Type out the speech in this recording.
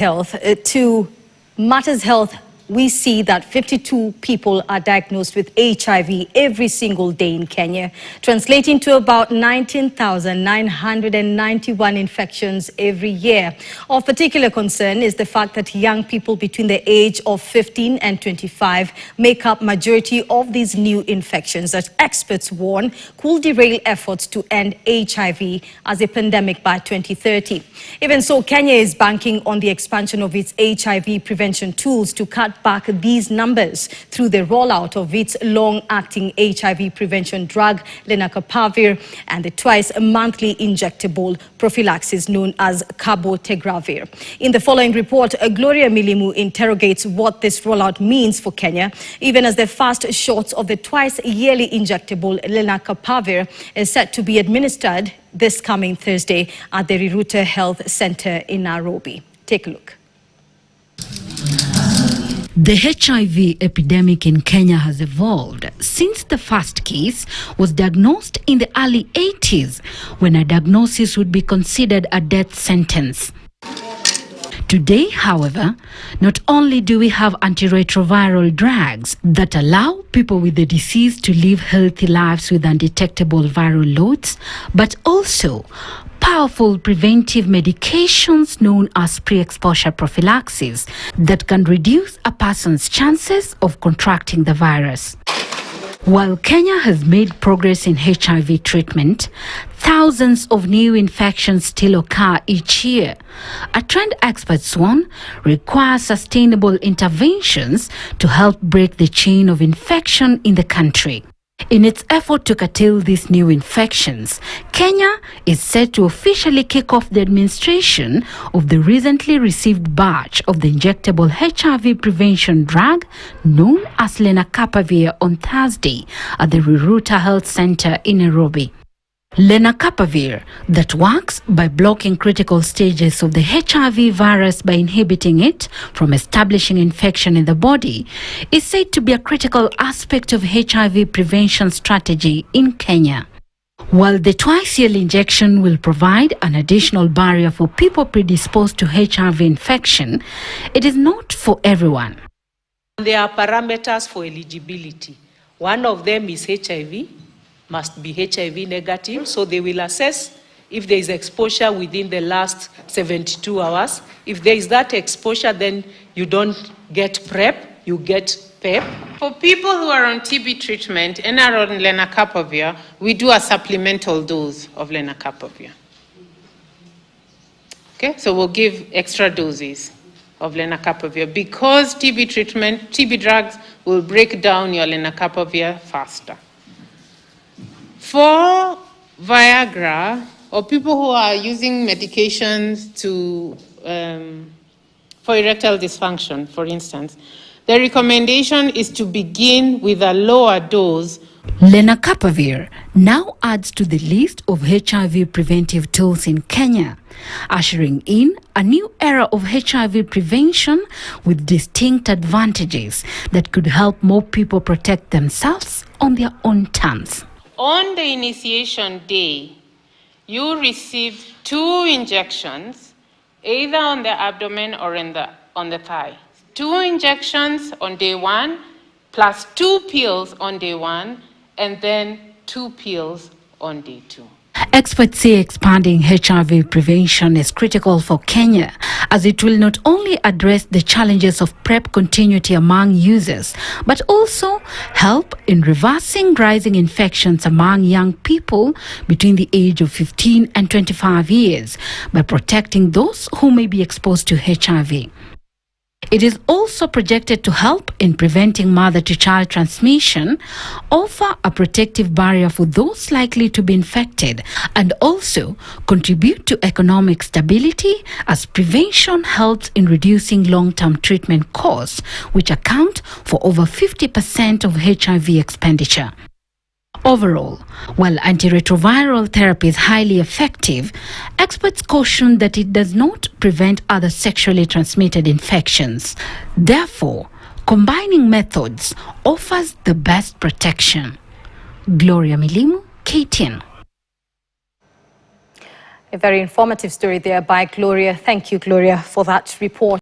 Health to Matters Health, we see that 52 people are diagnosed with HIV every single day in Kenya, translating to about 19,991 infections every year. Of particular concern is the fact that young people between the age of 15 and 25 make up majority of these new infections that experts warn could derail efforts to end HIV as a pandemic by 2030. Even so, Kenya is banking on the expansion of its HIV prevention tools to cut back these numbers through the rollout of its long-acting HIV prevention drug, Lenacapavir, and the twice-monthly injectable prophylaxis known as cabotegravir. In the following report, Gloria Milimu interrogates what this rollout means for Kenya, even as the first shots of the twice-yearly injectable Lenacapavir is set to be administered this coming Thursday at the Riruta Health Center in Nairobi. Take a look. The HIV epidemic in Kenya has evolved since the first case was diagnosed in the early 80s, when a diagnosis would be considered a death sentence. Today, however, not only do we have antiretroviral drugs that allow people with the disease to live healthy lives with undetectable viral loads, but also powerful preventive medications known as pre-exposure prophylaxis that can reduce a person's chances of contracting the virus. While Kenya has made progress in HIV treatment, thousands of new infections still occur each year. A trend experts warn requires sustainable interventions to help break the chain of infection in the country. In its effort to curtail these new infections, Kenya is set to officially kick off the administration of the recently received batch of the injectable HIV prevention drug known as Lenacapavir on Thursday at the Riruta Health Center in Nairobi. Lenacapavir, that works by blocking critical stages of the HIV virus by inhibiting it from establishing infection in the body, is said to be a critical aspect of HIV prevention strategy in Kenya. While the twice-yearly injection will provide an additional barrier for people predisposed to HIV infection, it is not for everyone. There are parameters for eligibility. One of them is HIV. Must be HIV negative, so they will assess if there is exposure within the last 72 hours. If there is that exposure, then you don't get PrEP, you get PEP. For people who are on TB treatment and are on Lenacapavir, we do a supplemental dose of Lenacapavir. Okay, so we'll give extra doses of Lenacapavir because TB drugs will break down your Lenacapavir faster. For Viagra, or people who are using medications for erectile dysfunction, for instance, the recommendation is to begin with a lower dose. Lenacapavir now adds to the list of HIV preventive tools in Kenya, ushering in a new era of HIV prevention with distinct advantages that could help more people protect themselves on their own terms. On the initiation day, you receive 2 injections, either on the abdomen or on the thigh. 2 injections on day 1, plus 2 pills on day 1, and then 2 pills on day 2. Experts say expanding HIV prevention is critical for Kenya, as it will not only address the challenges of PrEP continuity among users, but also help in reversing rising infections among young people between the age of 15 and 25 years by protecting those who may be exposed to HIV. It is also projected to help in preventing mother-to-child transmission, offer a protective barrier for those likely to be infected, and also contribute to economic stability, as prevention helps in reducing long-term treatment costs, which account for over 50% of HIV expenditure. Overall, while antiretroviral therapy is highly effective, experts caution that it does not prevent other sexually transmitted infections. Therefore, combining methods offers the best protection. Gloria Milimu, KTN. A very informative story there by Gloria. Thank you, Gloria, for that report.